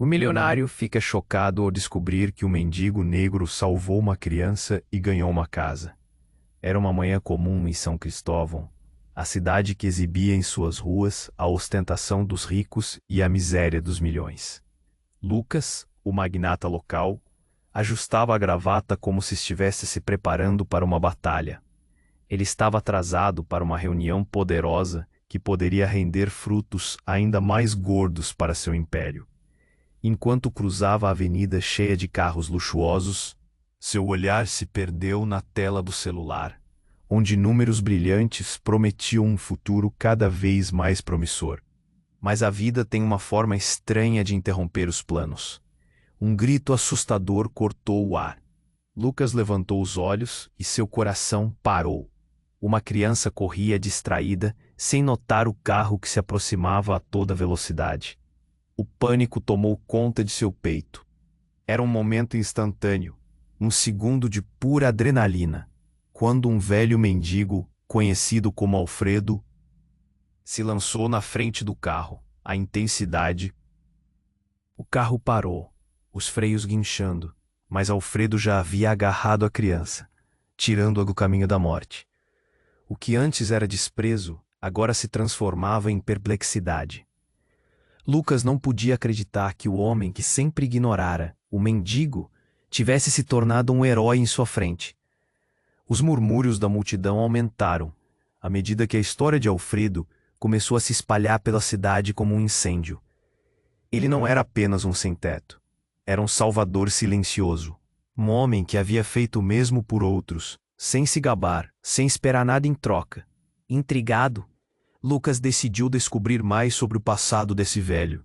O milionário fica chocado ao descobrir que o mendigo negro salvou uma criança e ganhou uma casa. Era uma manhã comum em São Cristóvão, a cidade que exibia em suas ruas a ostentação dos ricos e a miséria dos milhões. Lucas, o magnata local, ajustava a gravata como se estivesse se preparando para uma batalha. Ele estava atrasado para uma reunião poderosa que poderia render frutos ainda mais gordos para seu império. Enquanto cruzava a avenida cheia de carros luxuosos, seu olhar se perdeu na tela do celular, onde números brilhantes prometiam um futuro cada vez mais promissor. Mas a vida tem uma forma estranha de interromper os planos. Um grito assustador cortou o ar. Lucas levantou os olhos e seu coração parou. Uma criança corria distraída, sem notar o carro que se aproximava a toda velocidade. O pânico tomou conta de seu peito. Era um momento instantâneo, um segundo de pura adrenalina, quando um velho mendigo, conhecido como Alfredo, se lançou na frente do carro. A intensidade. O carro parou, os freios guinchando, mas Alfredo já havia agarrado a criança, tirando-a do caminho da morte. O que antes era desprezo, agora se transformava em perplexidade. Lucas não podia acreditar que o homem que sempre ignorara, o mendigo, tivesse se tornado um herói em sua frente. Os murmúrios da multidão aumentaram, à medida que a história de Alfredo começou a se espalhar pela cidade como um incêndio. Ele não era apenas um sem-teto. Era um salvador silencioso. Um homem que havia feito o mesmo por outros, sem se gabar, sem esperar nada em troca. Intrigado, Lucas decidiu descobrir mais sobre o passado desse velho.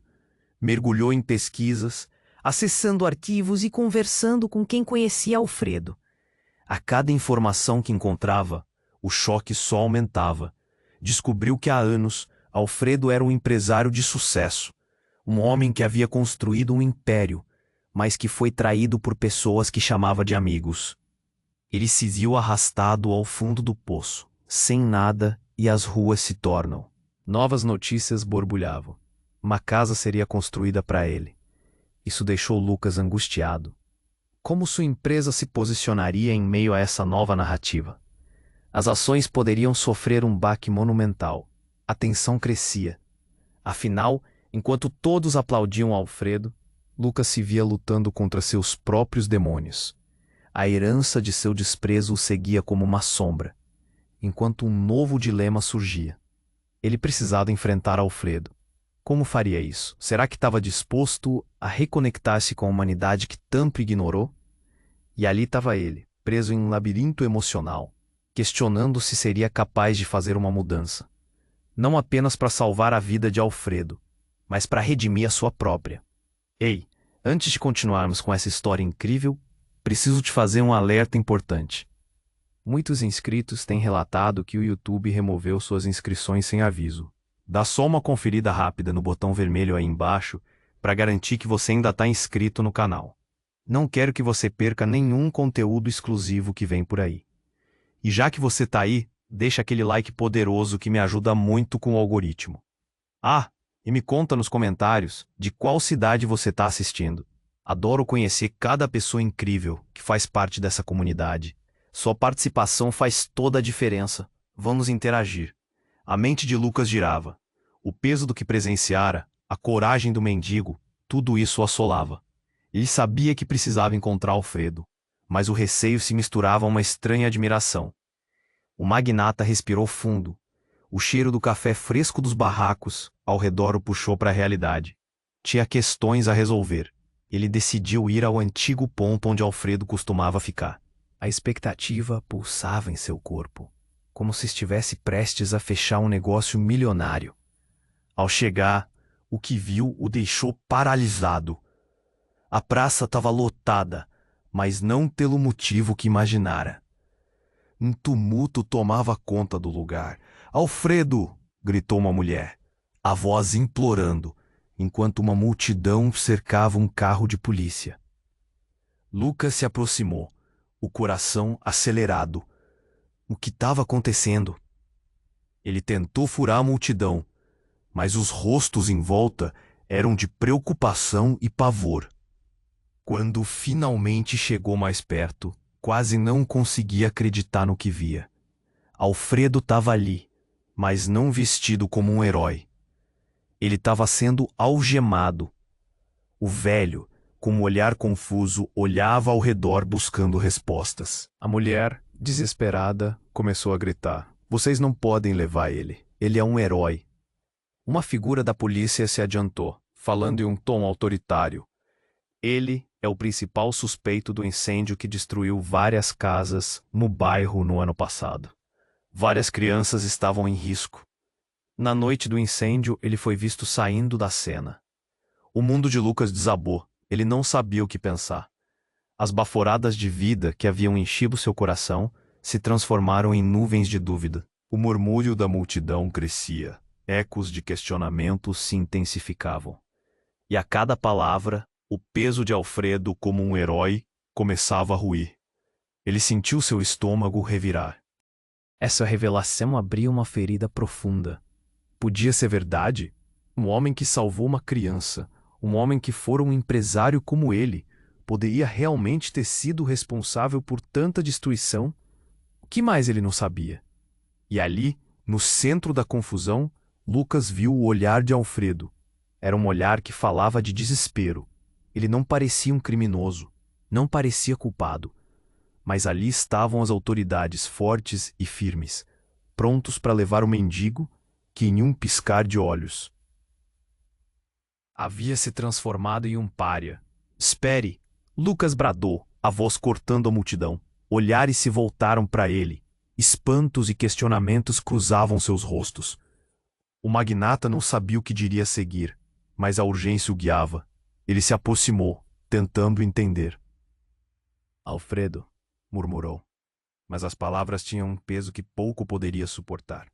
Mergulhou em pesquisas, acessando arquivos e conversando com quem conhecia Alfredo. A cada informação que encontrava, o choque só aumentava. Descobriu que há anos, Alfredo era um empresário de sucesso. Um homem que havia construído um império, mas que foi traído por pessoas que chamava de amigos. Ele se viu arrastado ao fundo do poço, sem nada, e as ruas se tornam. Novas notícias borbulhavam. Uma casa seria construída para ele. Isso deixou Lucas angustiado. Como sua empresa se posicionaria em meio a essa nova narrativa? As ações poderiam sofrer um baque monumental. A tensão crescia. Afinal, enquanto todos aplaudiam Alfredo, Lucas se via lutando contra seus próprios demônios. A herança de seu desprezo o seguia como uma sombra, enquanto um novo dilema surgia. Ele precisava enfrentar Alfredo. Como faria isso? Será que estava disposto a reconectar-se com a humanidade que tanto ignorou? E ali estava ele, preso em um labirinto emocional, questionando se seria capaz de fazer uma mudança. Não apenas para salvar a vida de Alfredo, mas para redimir a sua própria. Ei, antes de continuarmos com essa história incrível, preciso te fazer um alerta importante. Muitos inscritos têm relatado que o YouTube removeu suas inscrições sem aviso. Dá só uma conferida rápida no botão vermelho aí embaixo para garantir que você ainda está inscrito no canal. Não quero que você perca nenhum conteúdo exclusivo que vem por aí. E já que você está aí, deixa aquele like poderoso que me ajuda muito com o algoritmo. Ah, e me conta nos comentários de qual cidade você está assistindo. Adoro conhecer cada pessoa incrível que faz parte dessa comunidade. Sua participação faz toda a diferença. Vamos interagir. A mente de Lucas girava. O peso do que presenciara, a coragem do mendigo, tudo isso o assolava. Ele sabia que precisava encontrar Alfredo, mas o receio se misturava a uma estranha admiração. O magnata respirou fundo. O cheiro do café fresco dos barracos ao redor o puxou para a realidade. Tinha questões a resolver. Ele decidiu ir ao antigo ponto onde Alfredo costumava ficar. A expectativa pulsava em seu corpo, como se estivesse prestes a fechar um negócio milionário. Ao chegar, o que viu o deixou paralisado. A praça estava lotada, mas não pelo motivo que imaginara. Um tumulto tomava conta do lugar. "Alfredo!" gritou uma mulher, a voz implorando, enquanto uma multidão cercava um carro de polícia. Lucas se aproximou, o coração acelerado. O que estava acontecendo? Ele tentou furar a multidão, mas os rostos em volta eram de preocupação e pavor. Quando finalmente chegou mais perto, quase não conseguia acreditar no que via. Alfredo estava ali, mas não vestido como um herói. Ele estava sendo algemado. O velho, com um olhar confuso, olhava ao redor buscando respostas. A mulher, desesperada, começou a gritar: "Vocês não podem levar ele. Ele é um herói." Uma figura da polícia se adiantou, falando em um tom autoritário: "Ele é o principal suspeito do incêndio que destruiu várias casas no bairro no ano passado. Várias crianças estavam em risco. Na noite do incêndio, ele foi visto saindo da cena." O mundo de Lucas desabou. Ele não sabia o que pensar. As baforadas de vida que haviam enchido seu coração se transformaram em nuvens de dúvida. O murmúrio da multidão crescia. Ecos de questionamentos se intensificavam. E a cada palavra, o peso de Alfredo como um herói começava a ruir. Ele sentiu seu estômago revirar. Essa revelação abria uma ferida profunda. Podia ser verdade? Um homem que salvou uma criança, um homem que fora um empresário como ele, poderia realmente ter sido responsável por tanta destruição? O que mais ele não sabia? E ali, no centro da confusão, Lucas viu o olhar de Alfredo. Era um olhar que falava de desespero. Ele não parecia um criminoso, não parecia culpado. Mas ali estavam as autoridades fortes e firmes, prontos para levar o mendigo, que em um piscar de olhos havia se transformado em um pária. "Espere!" Lucas bradou, a voz cortando a multidão. Olhares se voltaram para ele. Espantos e questionamentos cruzavam seus rostos. O magnata não sabia o que diria a seguir, mas a urgência o guiava. Ele se aproximou, tentando entender. "Alfredo", murmurou, mas as palavras tinham um peso que pouco poderia suportar.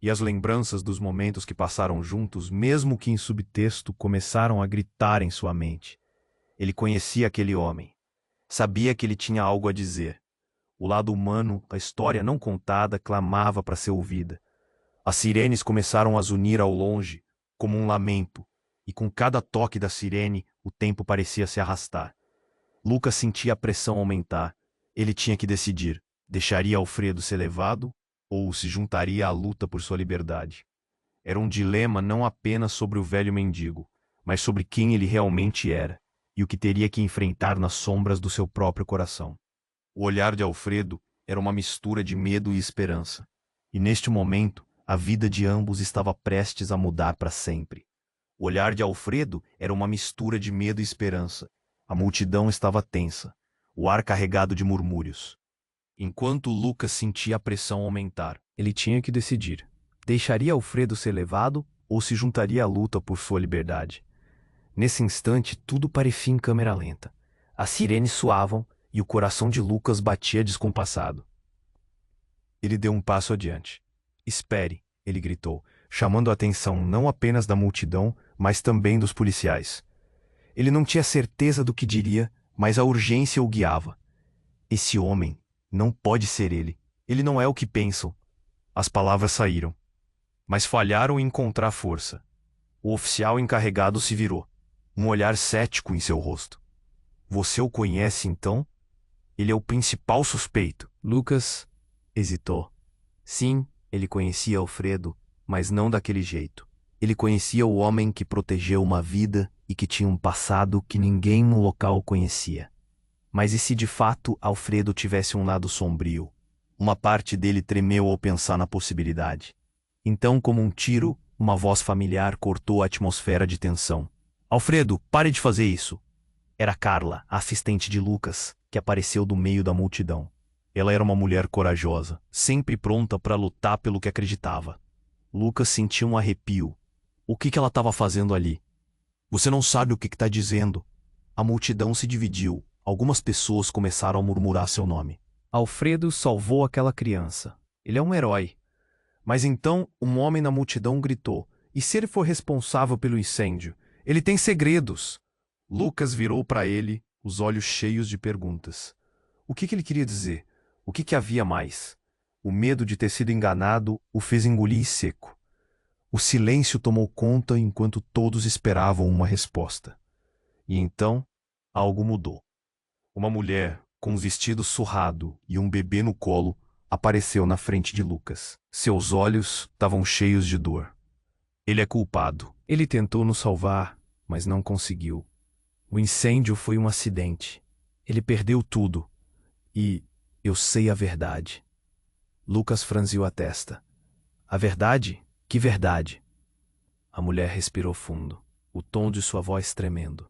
E as lembranças dos momentos que passaram juntos, mesmo que em subtexto, começaram a gritar em sua mente. Ele conhecia aquele homem. Sabia que ele tinha algo a dizer. O lado humano, a história não contada, clamava para ser ouvida. As sirenes começaram a zunir ao longe, como um lamento, e com cada toque da sirene, o tempo parecia se arrastar. Lucas sentia a pressão aumentar. Ele tinha que decidir: deixaria Alfredo ser levado ou se juntaria à luta por sua liberdade? Era um dilema não apenas sobre o velho mendigo, mas sobre quem ele realmente era e o que teria que enfrentar nas sombras do seu próprio coração. O olhar de Alfredo era uma mistura de medo e esperança, e neste momento a vida de ambos estava prestes a mudar para sempre. O olhar de Alfredo era uma mistura de medo e esperança. A multidão estava tensa, o ar carregado de murmúrios. Enquanto Lucas sentia a pressão aumentar, ele tinha que decidir: deixaria Alfredo ser levado ou se juntaria à luta por sua liberdade? Nesse instante, tudo parecia em câmera lenta. As sirenes soavam e o coração de Lucas batia descompassado. Ele deu um passo adiante. "Espere", ele gritou, chamando a atenção não apenas da multidão, mas também dos policiais. Ele não tinha certeza do que diria, mas a urgência o guiava. "Esse homem não pode ser ele. Ele não é o que pensam." As palavras saíram, mas falharam em encontrar força. O oficial encarregado se virou, um olhar cético em seu rosto. "Você o conhece, então? Ele é o principal suspeito." Lucas hesitou. Sim, ele conhecia Alfredo, mas não daquele jeito. Ele conhecia o homem que protegeu uma vida e que tinha um passado que ninguém no local conhecia. Mas e se de fato Alfredo tivesse um lado sombrio? Uma parte dele tremeu ao pensar na possibilidade. Então, como um tiro, uma voz familiar cortou a atmosfera de tensão. "Alfredo, pare de fazer isso." Era Carla, a assistente de Lucas, que apareceu do meio da multidão. Ela era uma mulher corajosa, sempre pronta para lutar pelo que acreditava. Lucas sentiu um arrepio. O que ela estava fazendo ali? "Você não sabe o que está dizendo." A multidão se dividiu. Algumas pessoas começaram a murmurar seu nome. "Alfredo salvou aquela criança. Ele é um herói." Mas então um homem na multidão gritou: "E se ele for responsável pelo incêndio? Ele tem segredos." Lucas virou para ele, os olhos cheios de perguntas. O que ele queria dizer? O que havia mais? O medo de ter sido enganado o fez engolir seco. O silêncio tomou conta enquanto todos esperavam uma resposta. E então, algo mudou. Uma mulher, com um vestido surrado e um bebê no colo, apareceu na frente de Lucas. Seus olhos estavam cheios de dor. Ele é culpado. Ele tentou nos salvar, mas não conseguiu. O incêndio foi um acidente. Ele perdeu tudo. E eu sei a verdade. Lucas franziu a testa. A verdade? Que verdade? A mulher respirou fundo, o tom de sua voz tremendo.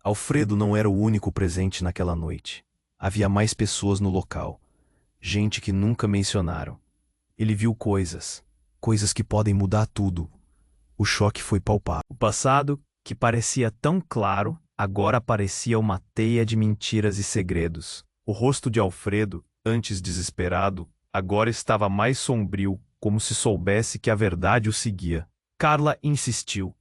Alfredo não era o único presente naquela noite. Havia mais pessoas no local. Gente que nunca mencionaram. Ele viu coisas que podem mudar tudo. O choque foi palpável. O passado, que parecia tão claro, agora parecia uma teia de mentiras e segredos. O rosto de Alfredo, antes desesperado, agora estava mais sombrio, como se soubesse que a verdade o seguia. Carla insistiu.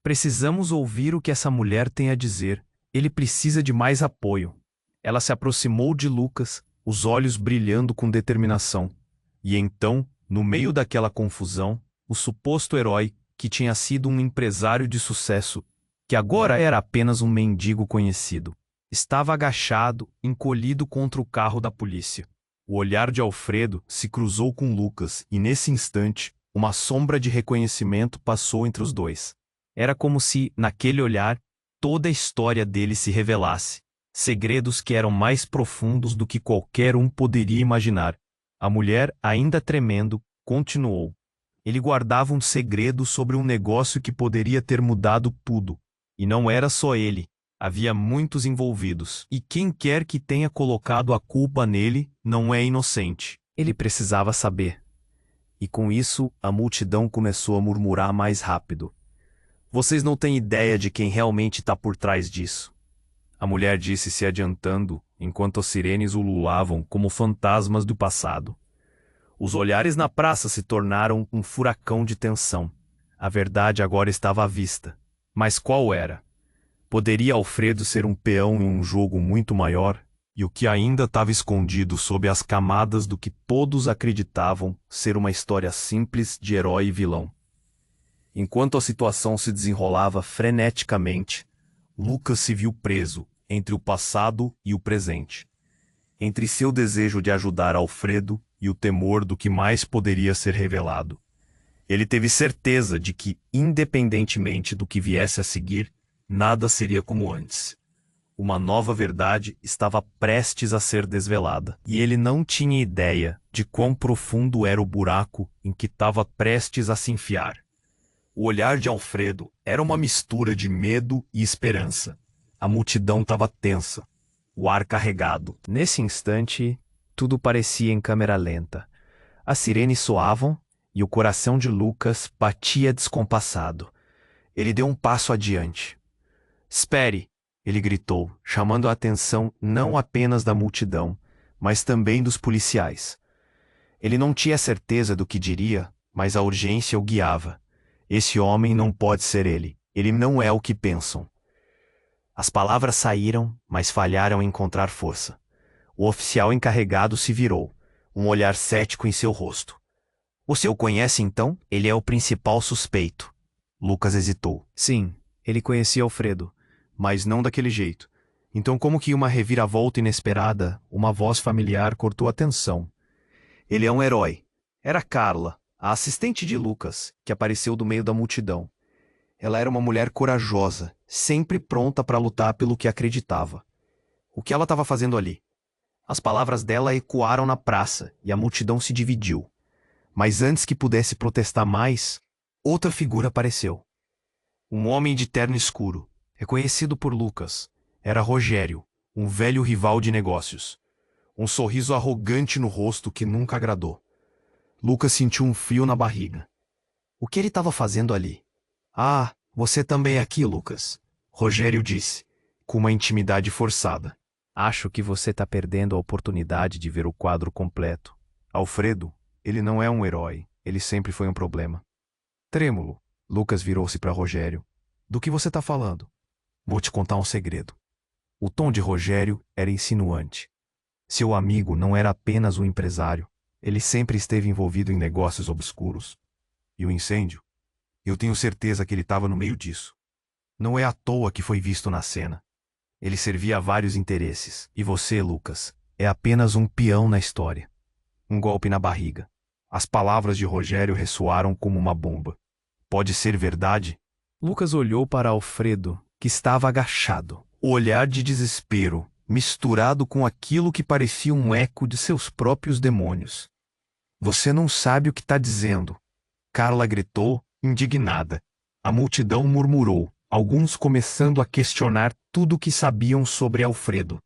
Precisamos ouvir o que essa mulher tem a dizer. Ele precisa de mais apoio. Ela se aproximou de Lucas, os olhos brilhando com determinação. E então, no meio daquela confusão, o suposto herói, que tinha sido um empresário de sucesso, que agora era apenas um mendigo conhecido, estava agachado, encolhido contra o carro da polícia. O olhar de Alfredo se cruzou com Lucas e, nesse instante, uma sombra de reconhecimento passou entre os dois. Era como se, naquele olhar, toda a história dele se revelasse. Segredos que eram mais profundos do que qualquer um poderia imaginar. A mulher, ainda tremendo, continuou. Ele guardava um segredo sobre um negócio que poderia ter mudado tudo. E não era só ele. Havia muitos envolvidos. E quem quer que tenha colocado a culpa nele não é inocente. Ele precisava saber. E com isso, a multidão começou a murmurar mais rápido. Vocês não têm ideia de quem realmente está por trás disso. A mulher disse se adiantando, enquanto as sirenes ululavam como fantasmas do passado. Os olhares na praça se tornaram um furacão de tensão. A verdade agora estava à vista. Mas qual era? Poderia Alfredo ser um peão em um jogo muito maior? E o que ainda estava escondido sob as camadas do que todos acreditavam ser uma história simples de herói e vilão? Enquanto a situação se desenrolava freneticamente, Lucas se viu preso entre o passado e o presente. Entre seu desejo de ajudar Alfredo e o temor do que mais poderia ser revelado. Ele teve certeza de que, independentemente do que viesse a seguir, nada seria como antes. Uma nova verdade estava prestes a ser desvelada, e ele não tinha ideia de quão profundo era o buraco em que estava prestes a se enfiar. O olhar de Alfredo era uma mistura de medo e esperança. A multidão estava tensa, o ar carregado. Nesse instante, tudo parecia em câmera lenta. As sirenes soavam e o coração de Lucas batia descompassado. Ele deu um passo adiante. Espere! Ele gritou, chamando a atenção não apenas da multidão, mas também dos policiais. Ele não tinha certeza do que diria, mas a urgência o guiava. Esse homem não pode ser ele. Ele não é o que pensam. As palavras saíram, mas falharam em encontrar força. O oficial encarregado se virou, um olhar cético em seu rosto. Você o conhece então? Ele é o principal suspeito. Lucas hesitou. Sim, ele conhecia Alfredo, mas não daquele jeito. Então como que uma reviravolta inesperada, uma voz familiar cortou a tensão. Ele é um herói. Era Carla, a assistente de Lucas, que apareceu do meio da multidão. Ela era uma mulher corajosa, sempre pronta para lutar pelo que acreditava. O que ela estava fazendo ali? As palavras dela ecoaram na praça e a multidão se dividiu. Mas antes que pudesse protestar mais, outra figura apareceu. Um homem de terno escuro, reconhecido por Lucas. Era Rogério, um velho rival de negócios. Um sorriso arrogante no rosto que nunca agradou. Lucas sentiu um frio na barriga. O que ele estava fazendo ali? Ah, você também é aqui, Lucas, Rogério disse, com uma intimidade forçada. Acho que você está perdendo a oportunidade de ver o quadro completo. Alfredo, ele não é um herói, ele sempre foi um problema. Trêmulo, Lucas virou-se para Rogério. Do que você está falando? Vou te contar um segredo. O tom de Rogério era insinuante. Seu amigo não era apenas um empresário. Ele sempre esteve envolvido em negócios obscuros. E o incêndio? Eu tenho certeza que ele estava no meio disso. Não é à toa que foi visto na cena. Ele servia a vários interesses, e você, Lucas, é apenas um peão na história. Um golpe na barriga. As palavras de Rogério ressoaram como uma bomba. Pode ser verdade? Lucas olhou para Alfredo, que estava agachado. O olhar de desespero, misturado com aquilo que parecia um eco de seus próprios demônios. Você não sabe o que está dizendo. Carla gritou, indignada. A multidão murmurou, alguns começando a questionar tudo o que sabiam sobre Alfredo.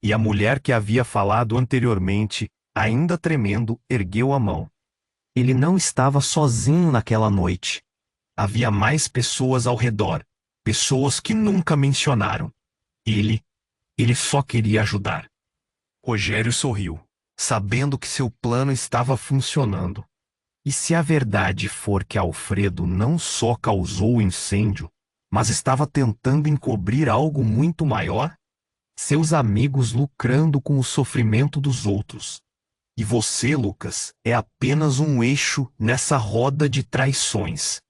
E a mulher que havia falado anteriormente, ainda tremendo, ergueu a mão. Ele não estava sozinho naquela noite. Havia mais pessoas ao redor, pessoas que nunca mencionaram. Ele só queria ajudar. Rogério sorriu, sabendo que seu plano estava funcionando. E se a verdade for que Alfredo não só causou o incêndio, mas estava tentando encobrir algo muito maior? Seus amigos lucrando com o sofrimento dos outros. E você, Lucas, é apenas um eixo nessa roda de traições.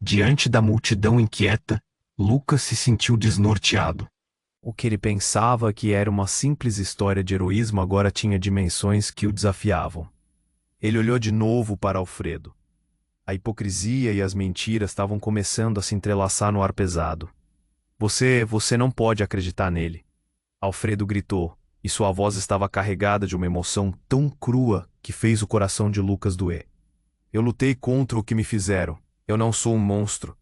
Diante da multidão inquieta, Lucas se sentiu desnorteado. O que ele pensava que era uma simples história de heroísmo agora tinha dimensões que o desafiavam. Ele olhou de novo para Alfredo. A hipocrisia e as mentiras estavam começando a se entrelaçar no ar pesado. Você não pode acreditar nele. Alfredo gritou, e sua voz estava carregada de uma emoção tão crua que fez o coração de Lucas doer. Eu lutei contra o que me fizeram. Eu não sou um monstro.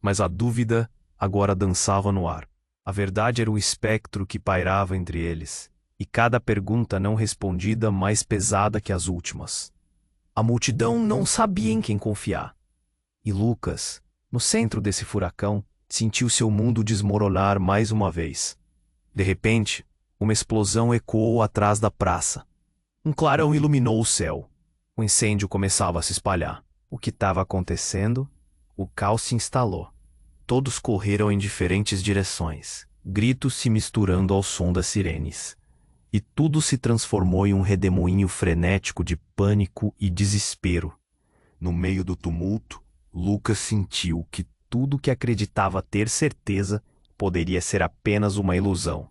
Mas a dúvida agora dançava no ar. A verdade era um espectro que pairava entre eles, e cada pergunta não respondida mais pesada que as últimas. A multidão não sabia em quem confiar. E Lucas, no centro desse furacão, sentiu seu mundo desmoronar mais uma vez. De repente, uma explosão ecoou atrás da praça. Um clarão iluminou o céu. O incêndio começava a se espalhar. O que estava acontecendo? O caos se instalou. Todos correram em diferentes direções, gritos se misturando ao som das sirenes. E tudo se transformou em um redemoinho frenético de pânico e desespero. No meio do tumulto, Lucas sentiu que tudo que acreditava ter certeza poderia ser apenas uma ilusão,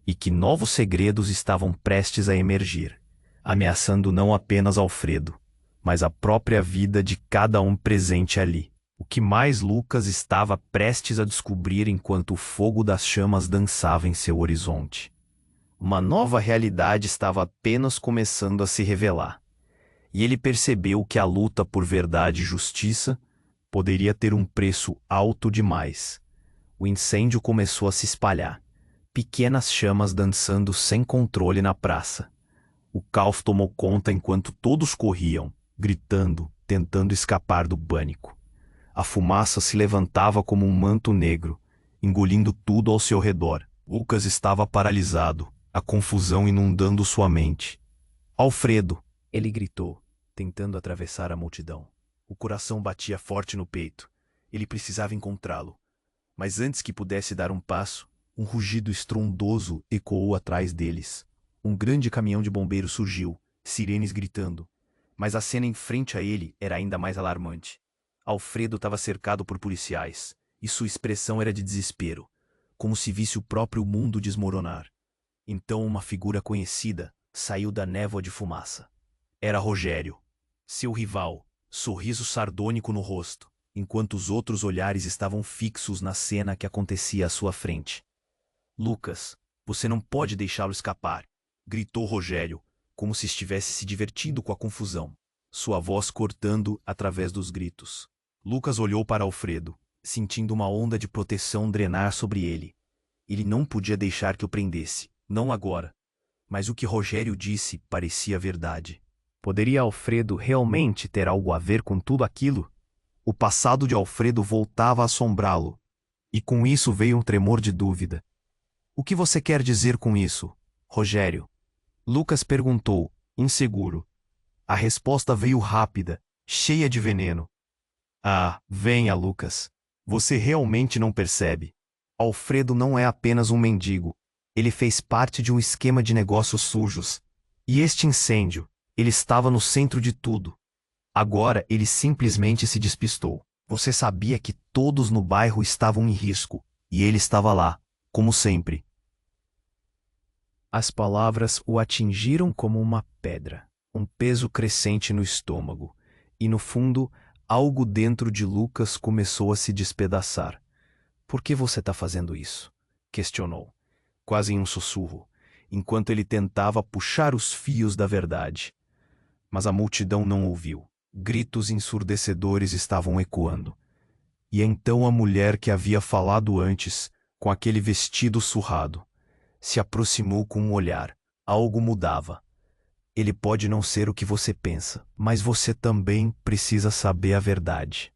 e que novos segredos estavam prestes a emergir, ameaçando não apenas Alfredo, mas a própria vida de cada um presente ali. O que mais Lucas estava prestes a descobrir enquanto o fogo das chamas dançava em seu horizonte. Uma nova realidade estava apenas começando a se revelar, e ele percebeu que a luta por verdade e justiça poderia ter um preço alto demais. O incêndio começou a se espalhar, pequenas chamas dançando sem controle na praça. O caos tomou conta enquanto todos corriam, gritando, tentando escapar do pânico. A fumaça se levantava como um manto negro, engolindo tudo ao seu redor. Lucas estava paralisado, a confusão inundando sua mente. Alfredo! Ele gritou, tentando atravessar a multidão. O coração batia forte no peito. Ele precisava encontrá-lo. Mas antes que pudesse dar um passo, um rugido estrondoso ecoou atrás deles. Um grande caminhão de bombeiros surgiu, sirenes gritando. Mas a cena em frente a ele era ainda mais alarmante. Alfredo estava cercado por policiais, e sua expressão era de desespero, como se visse o próprio mundo desmoronar. Então uma figura conhecida saiu da névoa de fumaça. Era Rogério, seu rival, sorriso sardônico no rosto, enquanto os outros olhares estavam fixos na cena que acontecia à sua frente. Lucas, você não pode deixá-lo escapar, gritou Rogério, como se estivesse se divertindo com a confusão, sua voz cortando através dos gritos. Lucas olhou para Alfredo, sentindo uma onda de proteção drenar sobre ele. Ele não podia deixar que o prendesse, não agora. Mas o que Rogério disse parecia verdade. Poderia Alfredo realmente ter algo a ver com tudo aquilo? O passado de Alfredo voltava a assombrá-lo, e com isso veio um tremor de dúvida. O que você quer dizer com isso, Rogério? Lucas perguntou, inseguro. A resposta veio rápida, cheia de veneno. Ah, venha, Lucas. Você realmente não percebe. Alfredo não é apenas um mendigo. Ele fez parte de um esquema de negócios sujos. E este incêndio, ele estava no centro de tudo. Agora ele simplesmente se despistou. Você sabia que todos no bairro estavam em risco, e ele estava lá, como sempre. As palavras o atingiram como uma pedra, um peso crescente no estômago, e no fundo, algo dentro de Lucas começou a se despedaçar. Por que você está fazendo isso? Questionou, quase em um sussurro, enquanto ele tentava puxar os fios da verdade. Mas a multidão não ouviu. Gritos ensurdecedores estavam ecoando. E então a mulher que havia falado antes, com aquele vestido surrado, se aproximou com um olhar. Algo mudava. Ele pode não ser o que você pensa, mas você também precisa saber a verdade.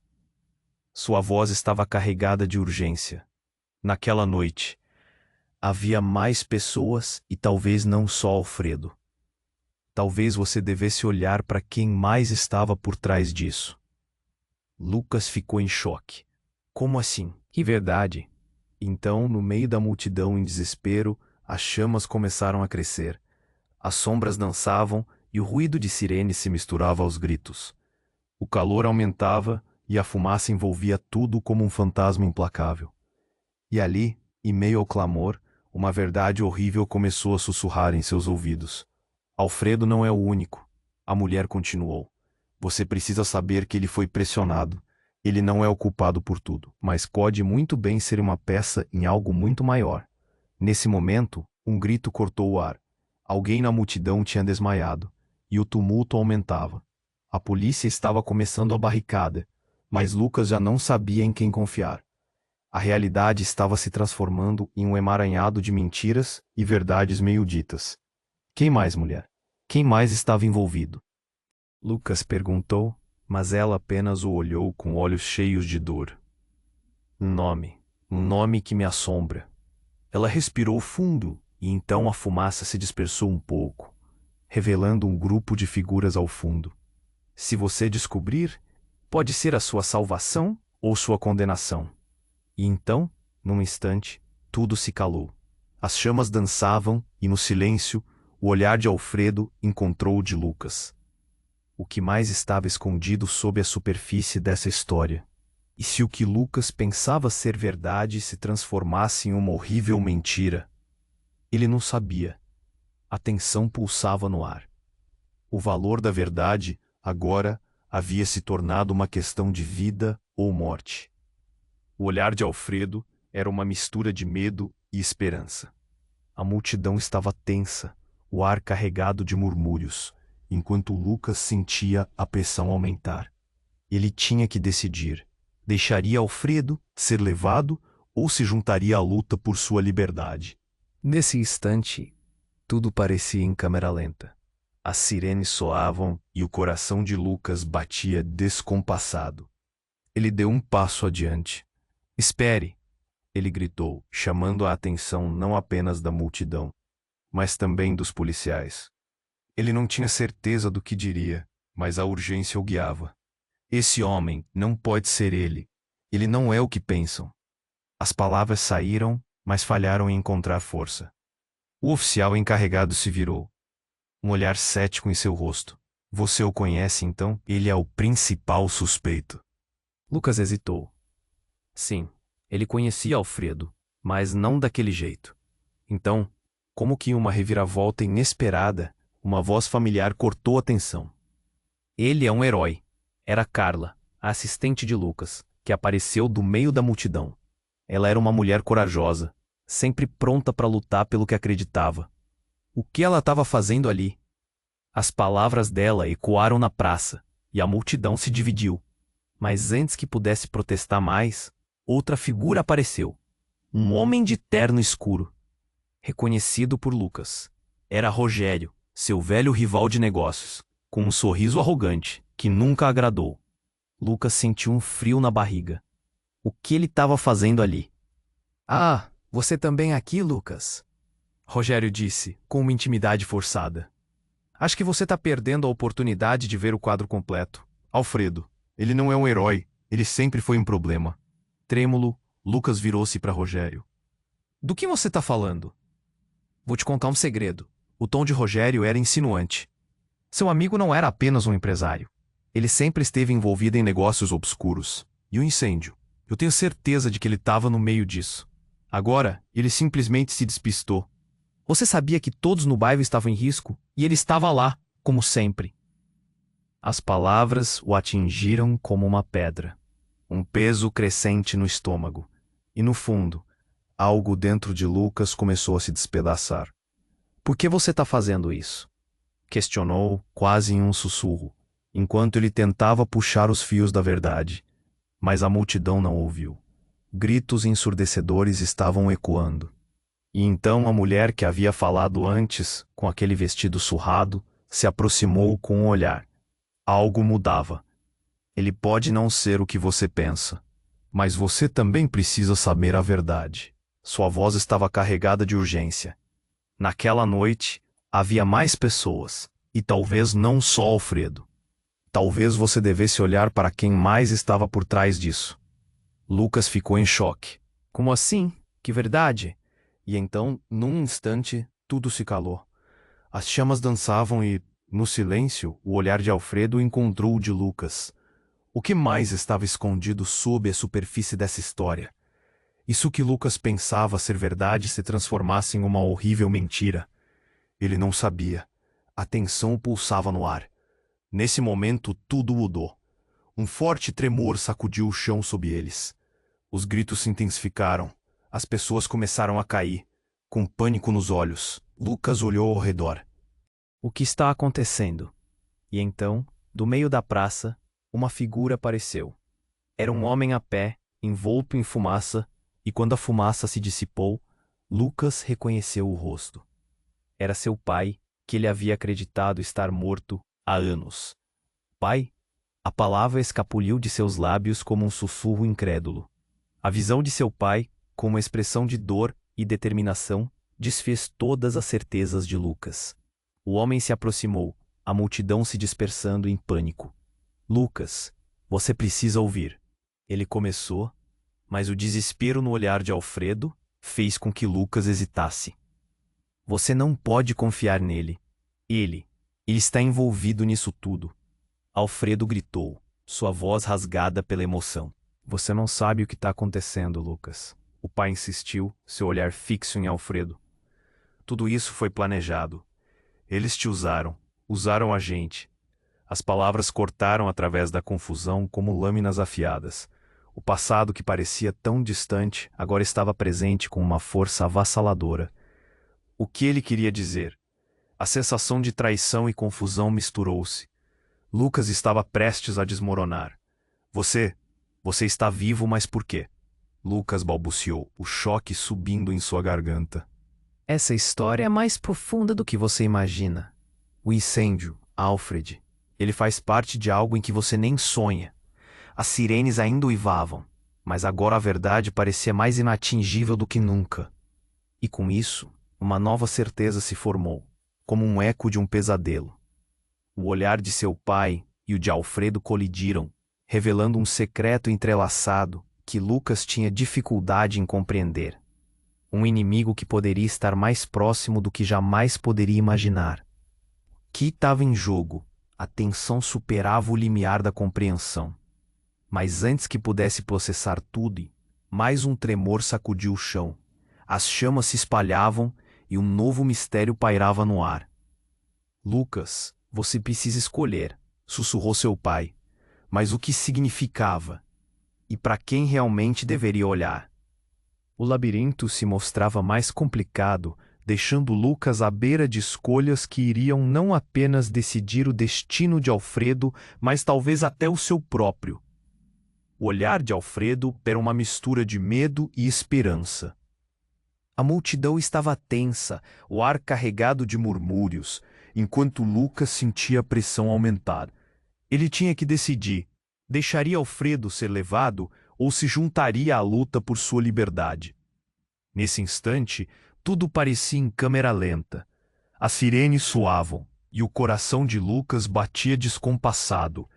Sua voz estava carregada de urgência. Naquela noite, havia mais pessoas e talvez não só Alfredo. Talvez você devesse olhar para quem mais estava por trás disso. Lucas ficou em choque. Como assim? Que verdade? Então, no meio da multidão em desespero, as chamas começaram a crescer. As sombras dançavam e o ruído de sirene se misturava aos gritos. O calor aumentava e a fumaça envolvia tudo como um fantasma implacável. E ali, em meio ao clamor, uma verdade horrível começou a sussurrar em seus ouvidos. Alfredo não é o único. A mulher continuou. Você precisa saber que ele foi pressionado. Ele não é o culpado por tudo, mas pode muito bem ser uma peça em algo muito maior. Nesse momento, um grito cortou o ar. Alguém na multidão tinha desmaiado, e o tumulto aumentava. A polícia estava começando a barricada, mas Lucas já não sabia em quem confiar. A realidade estava se transformando em um emaranhado de mentiras e verdades meio ditas. Quem mais, mulher? Quem mais estava envolvido? Lucas perguntou, mas ela apenas o olhou com olhos cheios de dor. Um nome que me assombra. Ela respirou fundo e então a fumaça se dispersou um pouco, revelando um grupo de figuras ao fundo. Se você descobrir, pode ser a sua salvação ou sua condenação. E então, num instante, tudo se calou. As chamas dançavam e, no silêncio, o olhar de Alfredo encontrou o de Lucas. O que mais estava escondido sob a superfície dessa história? E se o que Lucas pensava ser verdade se transformasse em uma horrível mentira? Ele não sabia. A tensão pulsava no ar. O valor da verdade, agora, havia se tornado uma questão de vida ou morte. O olhar de Alfredo era uma mistura de medo e esperança. A multidão estava tensa, o ar carregado de murmúrios, enquanto Lucas sentia a pressão aumentar. Ele tinha que decidir. Deixaria Alfredo ser levado ou se juntaria à luta por sua liberdade? Nesse instante, tudo parecia em câmera lenta. As sirenes soavam e o coração de Lucas batia descompassado. Ele deu um passo adiante. Espere! Ele gritou, chamando a atenção não apenas da multidão, mas também dos policiais. Ele não tinha certeza do que diria, mas a urgência o guiava. Esse homem não pode ser ele. Ele não é o que pensam. As palavras saíram, mas falharam em encontrar força. O oficial encarregado se virou. Um olhar cético em seu rosto. Você o conhece, então? Ele é o principal suspeito. Lucas hesitou. Sim, ele conhecia Alfredo, mas não daquele jeito. Então, como que em uma reviravolta inesperada, uma voz familiar cortou a tensão. Ele é um herói. Era Carla, a assistente de Lucas, que apareceu do meio da multidão. Ela era uma mulher corajosa, sempre pronta para lutar pelo que acreditava. O que ela estava fazendo ali? As palavras dela ecoaram na praça, e a multidão se dividiu. Mas antes que pudesse protestar mais, outra figura apareceu. Um homem de terno escuro. Reconhecido por Lucas. Era Rogério, seu velho rival de negócios, com um sorriso arrogante, que nunca agradou. Lucas sentiu um frio na barriga. O que ele estava fazendo ali? Ah, você também aqui, Lucas? Rogério disse, com uma intimidade forçada. Acho que você está perdendo a oportunidade de ver o quadro completo. Alfredo, ele não é um herói, ele sempre foi um problema. Trêmulo, Lucas virou-se para Rogério. Do que você está falando? Vou te contar um segredo. O tom de Rogério era insinuante. Seu amigo não era apenas um empresário. Ele sempre esteve envolvido em negócios obscuros. E o incêndio? Eu tenho certeza de que ele estava no meio disso. Agora, ele simplesmente se despistou. Você sabia que todos no bairro estavam em risco e ele estava lá, como sempre. As palavras o atingiram como uma pedra, um peso crescente no estômago. E no fundo, algo dentro de Lucas começou a se despedaçar. Por que você está fazendo isso? Questionou, quase em um sussurro, enquanto ele tentava puxar os fios da verdade. Mas a multidão não ouviu. Gritos ensurdecedores estavam ecoando. E então a mulher que havia falado antes, com aquele vestido surrado, se aproximou com um olhar. Algo mudava. Ele pode não ser o que você pensa, mas você também precisa saber a verdade. Sua voz estava carregada de urgência. Naquela noite, havia mais pessoas, e talvez não só Alfredo. Talvez você devesse olhar para quem mais estava por trás disso. Lucas ficou em choque. Como assim? Que verdade? E então, num instante, tudo se calou. As chamas dançavam e, no silêncio, o olhar de Alfredo encontrou o de Lucas. O que mais estava escondido sob a superfície dessa história? Isso que Lucas pensava ser verdade se transformasse em uma horrível mentira. Ele não sabia. A tensão pulsava no ar. Nesse momento, tudo mudou. Um forte tremor sacudiu o chão sob eles. Os gritos se intensificaram. As pessoas começaram a cair. Com pânico nos olhos, Lucas olhou ao redor. O que está acontecendo? E então, do meio da praça, uma figura apareceu. Era um homem a pé, envolto em fumaça, e quando a fumaça se dissipou, Lucas reconheceu o rosto. Era seu pai, que ele havia acreditado estar morto há anos. Pai? A palavra escapuliu de seus lábios como um sussurro incrédulo. A visão de seu pai, com uma expressão de dor e determinação, desfez todas as certezas de Lucas. O homem se aproximou, a multidão se dispersando em pânico. Lucas, você precisa ouvir. Ele começou, mas o desespero no olhar de Alfredo fez com que Lucas hesitasse. Você não pode confiar nele. Ele está envolvido nisso tudo. Alfredo gritou, sua voz rasgada pela emoção. Você não sabe o que está acontecendo, Lucas. O pai insistiu, seu olhar fixo em Alfredo. Tudo isso foi planejado. Eles te usaram a gente. As palavras cortaram através da confusão como lâminas afiadas. O passado que parecia tão distante agora estava presente com uma força avassaladora. O que ele queria dizer? A sensação de traição e confusão misturou-se. Lucas estava prestes a desmoronar. Você está vivo, mas por quê? Lucas balbuciou, o choque subindo em sua garganta. Essa história é mais profunda do que você imagina. O incêndio, Alfred, ele faz parte de algo em que você nem sonha. As sirenes ainda uivavam, mas agora a verdade parecia mais inatingível do que nunca. E com isso, uma nova certeza se formou, como um eco de um pesadelo. O olhar de seu pai e o de Alfredo colidiram, revelando um secreto entrelaçado que Lucas tinha dificuldade em compreender. Um inimigo que poderia estar mais próximo do que jamais poderia imaginar. O que estava em jogo? A tensão superava o limiar da compreensão. Mas antes que pudesse processar tudo, mais um tremor sacudiu o chão. As chamas se espalhavam e um novo mistério pairava no ar. Lucas, você precisa escolher, sussurrou seu pai. Mas o que significava? E para quem realmente deveria olhar? O labirinto se mostrava mais complicado, deixando Lucas à beira de escolhas que iriam não apenas decidir o destino de Alfredo, mas talvez até o seu próprio. O olhar de Alfredo era uma mistura de medo e esperança. A multidão estava tensa, o ar carregado de murmúrios, enquanto Lucas sentia a pressão aumentar. Ele tinha que decidir: deixaria Alfredo ser levado ou se juntaria à luta por sua liberdade? Nesse instante, tudo parecia em câmera lenta. As sirenes soavam e o coração de Lucas batia descompassado.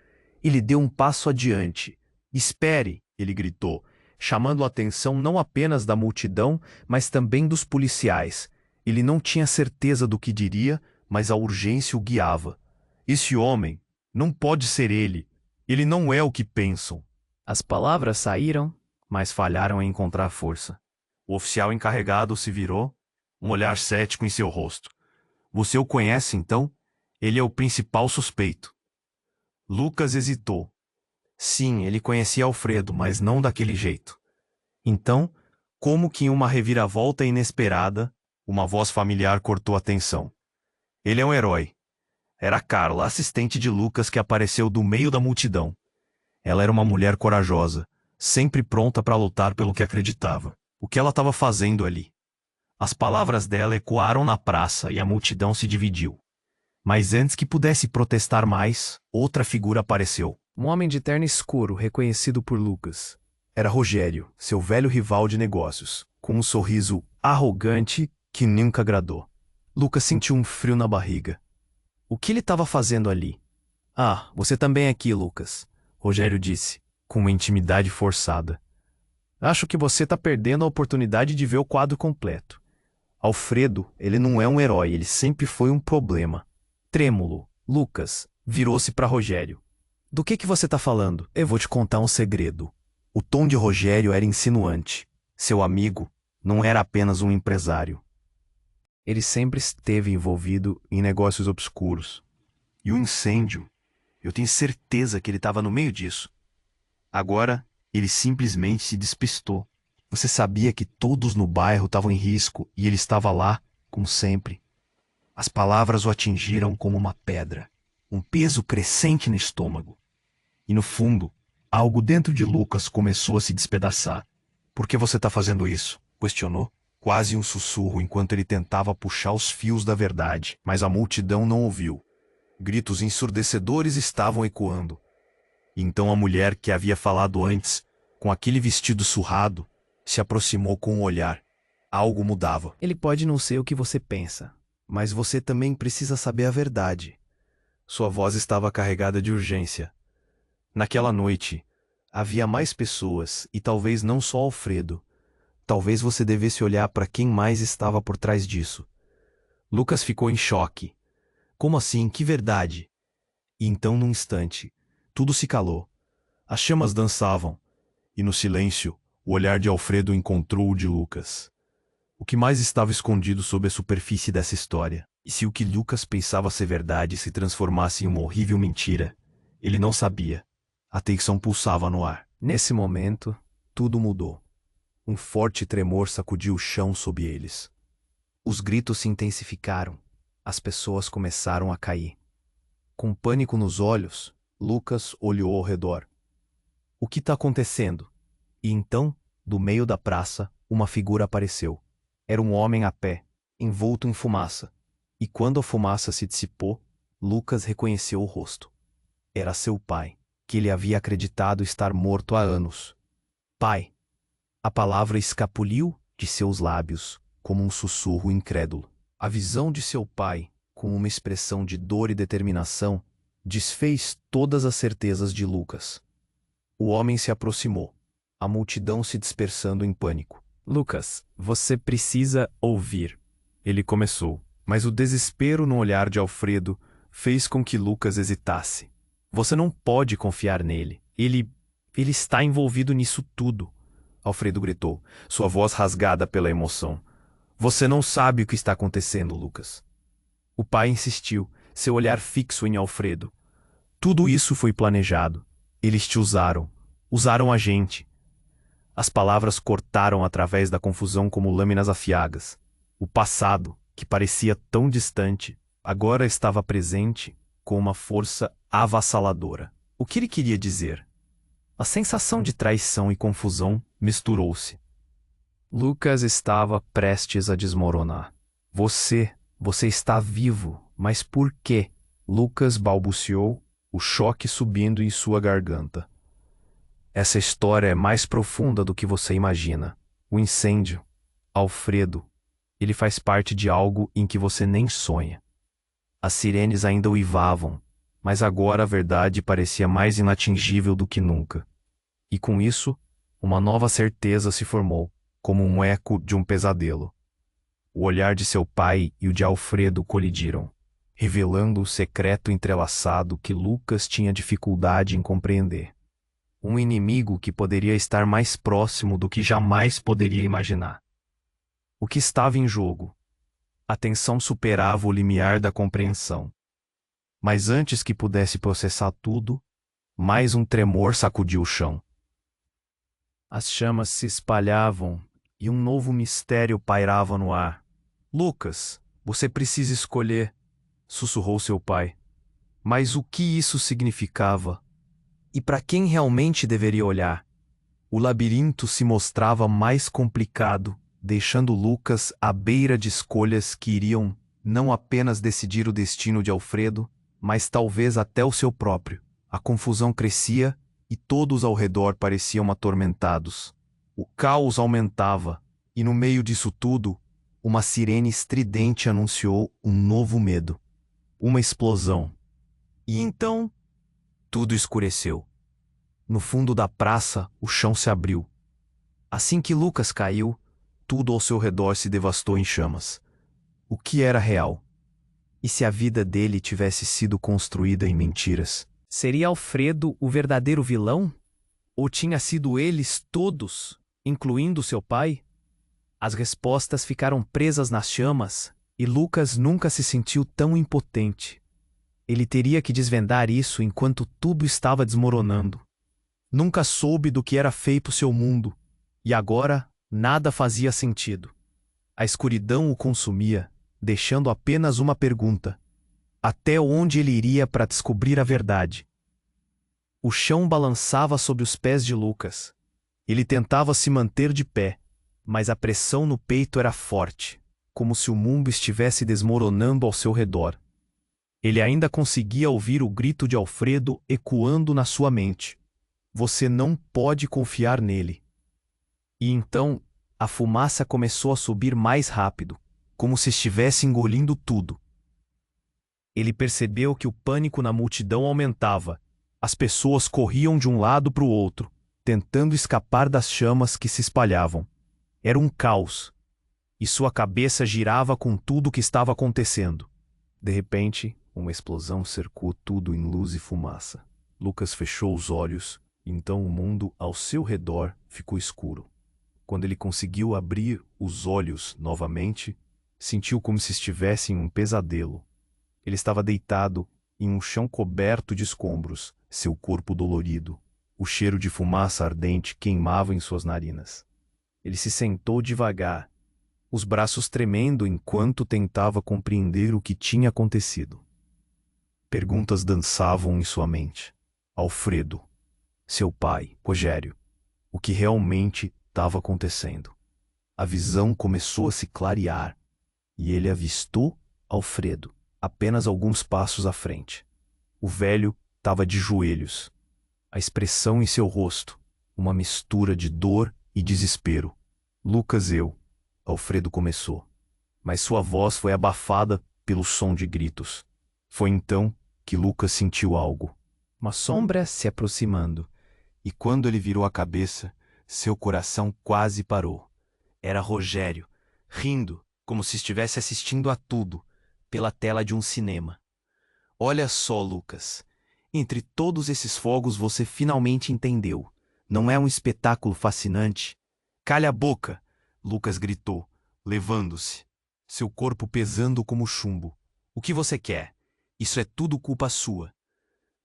Ele deu um passo adiante. Espere, ele gritou, chamando a atenção não apenas da multidão, mas também dos policiais. Ele não tinha certeza do que diria, mas a urgência o guiava. Esse homem não pode ser ele. Ele não é o que pensam. As palavras saíram, mas falharam em encontrar força. O oficial encarregado se virou, um olhar cético em seu rosto. Você o conhece, então? Ele é o principal suspeito. Lucas hesitou. Sim, ele conhecia Alfredo, mas não daquele jeito. Então, como que em uma reviravolta inesperada, uma voz familiar cortou a tensão. Ele é um herói. Era Carla, assistente de Lucas, que apareceu do meio da multidão. Ela era uma mulher corajosa, sempre pronta para lutar pelo que acreditava. O que ela estava fazendo ali? As palavras dela ecoaram na praça e a multidão se dividiu. Mas antes que pudesse protestar mais, outra figura apareceu. Um homem de terno escuro, reconhecido por Lucas. Era Rogério, seu velho rival de negócios, com um sorriso arrogante que nunca agradou. Lucas sentiu um frio na barriga. O que ele estava fazendo ali? Ah, você também é aqui, Lucas, Rogério disse, com uma intimidade forçada. Acho que você está perdendo a oportunidade de ver o quadro completo. Alfredo, ele não é um herói, ele sempre foi um problema. Trêmulo, Lucas virou-se para Rogério. Do que você está falando? Eu vou te contar um segredo. O tom de Rogério era insinuante. Seu amigo não era apenas um empresário. Ele sempre esteve envolvido em negócios obscuros. E o incêndio? Eu tenho certeza que ele estava no meio disso. Agora, ele simplesmente se despistou. Você sabia que todos no bairro estavam em risco e ele estava lá, como sempre. As palavras o atingiram como uma pedra, um peso crescente no estômago. E no fundo, algo dentro de Lucas começou a se despedaçar. Por que você está fazendo isso? Questionou, quase um sussurro enquanto ele tentava puxar os fios da verdade, mas a multidão não ouviu. Gritos ensurdecedores estavam ecoando. E então a mulher que havia falado antes, com aquele vestido surrado, se aproximou com um olhar. Algo mudava. Ele pode não ser o que você pensa, mas você também precisa saber a verdade. Sua voz estava carregada de urgência. Naquela noite, havia mais pessoas e talvez não só Alfredo. Talvez você devesse olhar para quem mais estava por trás disso. Lucas ficou em choque. Como assim? Que verdade? E então, num instante, tudo se calou. As chamas dançavam, e no silêncio, o olhar de Alfredo encontrou o de Lucas. O que mais estava escondido sob a superfície dessa história? E se o que Lucas pensava ser verdade se transformasse em uma horrível mentira? Ele não sabia. A tensão pulsava no ar. Nesse momento, tudo mudou. Um forte tremor sacudiu o chão sob eles. Os gritos se intensificaram. As pessoas começaram a cair. Com pânico nos olhos, Lucas olhou ao redor. O que está acontecendo? E então, do meio da praça, uma figura apareceu. Era um homem a pé, envolto em fumaça. E quando a fumaça se dissipou, Lucas reconheceu o rosto. Era seu pai, que ele havia acreditado estar morto há anos. Pai. A palavra escapuliu de seus lábios, como um sussurro incrédulo. A visão de seu pai, com uma expressão de dor e determinação, desfez todas as certezas de Lucas. O homem se aproximou, a multidão se dispersando em pânico. Lucas, você precisa ouvir. Ele começou, mas o desespero no olhar de Alfredo fez com que Lucas hesitasse. Você não pode confiar nele. Ele está envolvido nisso tudo. Alfredo gritou, sua voz rasgada pela emoção. Você não sabe o que está acontecendo, Lucas. O pai insistiu, seu olhar fixo em Alfredo. Tudo isso foi planejado. Eles te usaram. Usaram a gente. As palavras cortaram através da confusão como lâminas afiadas. O passado, que parecia tão distante, agora estava presente com uma força avassaladora. O que ele queria dizer? A sensação de traição e confusão misturou-se. Lucas estava prestes a desmoronar. Você está vivo, mas por quê? Lucas balbuciou, o choque subindo em sua garganta. Essa história é mais profunda do que você imagina. O incêndio, Alfredo, ele faz parte de algo em que você nem sonha. As sirenes ainda uivavam, mas agora a verdade parecia mais inatingível do que nunca. E com isso, uma nova certeza se formou, como um eco de um pesadelo. O olhar de seu pai e o de Alfredo colidiram, revelando o secreto entrelaçado que Lucas tinha dificuldade em compreender. Um inimigo que poderia estar mais próximo do que jamais poderia imaginar. O que estava em jogo? A tensão superava o limiar da compreensão. Mas antes que pudesse processar tudo, mais um tremor sacudiu o chão. As chamas se espalhavam e um novo mistério pairava no ar. Lucas, você precisa escolher, sussurrou seu pai. Mas o que isso significava? E para quem realmente deveria olhar? O labirinto se mostrava mais complicado, deixando Lucas à beira de escolhas que iriam não apenas decidir o destino de Alfredo, mas talvez até o seu próprio. A confusão crescia e todos ao redor pareciam atormentados. O caos aumentava, e no meio disso tudo, uma sirene estridente anunciou um novo medo. Uma explosão. E então, tudo escureceu. No fundo da praça, o chão se abriu. Assim que Lucas caiu, tudo ao seu redor se devastou em chamas. O que era real? E se a vida dele tivesse sido construída em mentiras? Seria Alfredo o verdadeiro vilão? Ou tinha sido eles todos, incluindo seu pai? As respostas ficaram presas nas chamas, e Lucas nunca se sentiu tão impotente. Ele teria que desvendar isso enquanto tudo estava desmoronando. Nunca soube do que era feito seu mundo, e agora nada fazia sentido. A escuridão o consumia, deixando apenas uma pergunta: até onde ele iria para descobrir a verdade? O chão balançava sob os pés de Lucas. Ele tentava se manter de pé, mas a pressão no peito era forte, como se o mundo estivesse desmoronando ao seu redor. Ele ainda conseguia ouvir o grito de Alfredo ecoando na sua mente. Você não pode confiar nele. E então, a fumaça começou a subir mais rápido, como se estivesse engolindo tudo. Ele percebeu que o pânico na multidão aumentava. As pessoas corriam de um lado para o outro, tentando escapar das chamas que se espalhavam. Era um caos, e sua cabeça girava com tudo o que estava acontecendo. De repente, uma explosão cercou tudo em luz e fumaça. Lucas fechou os olhos, e então o mundo ao seu redor ficou escuro. Quando ele conseguiu abrir os olhos novamente, sentiu como se estivesse em um pesadelo. Ele estava deitado em um chão coberto de escombros, seu corpo dolorido. O cheiro de fumaça ardente queimava em suas narinas. Ele se sentou devagar, os braços tremendo enquanto tentava compreender o que tinha acontecido. Perguntas dançavam em sua mente. Alfredo, seu pai, Rogério, o que realmente estava acontecendo? A visão começou a se clarear, e ele avistou Alfredo, apenas alguns passos à frente. O velho estava de joelhos. A expressão em seu rosto, uma mistura de dor e desespero. Lucas, Alfredo começou, mas sua voz foi abafada pelo som de gritos. Foi então que Lucas sentiu algo. Uma sombra se aproximando, e quando ele virou a cabeça, seu coração quase parou. Era Rogério, rindo, como se estivesse assistindo a tudo, pela tela de um cinema. Olha só, Lucas. Entre todos esses fogos você finalmente entendeu. Não é um espetáculo fascinante? Calha a boca! Lucas gritou, levando-se, seu corpo pesando como chumbo. O que você quer? Isso é tudo culpa sua.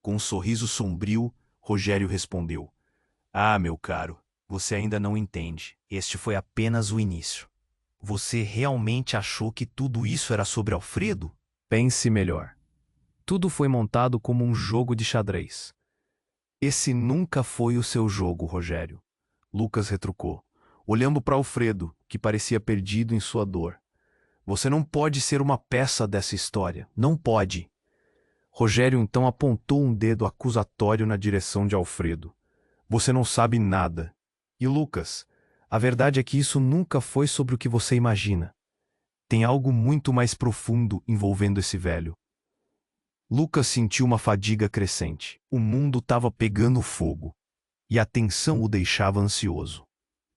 Com um sorriso sombrio, Rogério respondeu. Ah, meu caro, você ainda não entende. Este foi apenas o início. Você realmente achou que tudo isso era sobre Alfredo? Pense melhor. Tudo foi montado como um jogo de xadrez. Esse nunca foi o seu jogo, Rogério. Lucas retrucou, olhando para Alfredo, que parecia perdido em sua dor. Você não pode ser uma peça dessa história. Não pode. Rogério então apontou um dedo acusatório na direção de Alfredo. Você não sabe nada. E Lucas, a verdade é que isso nunca foi sobre o que você imagina. Tem algo muito mais profundo envolvendo esse velho. Lucas sentiu uma fadiga crescente. O mundo estava pegando fogo. E a tensão o deixava ansioso.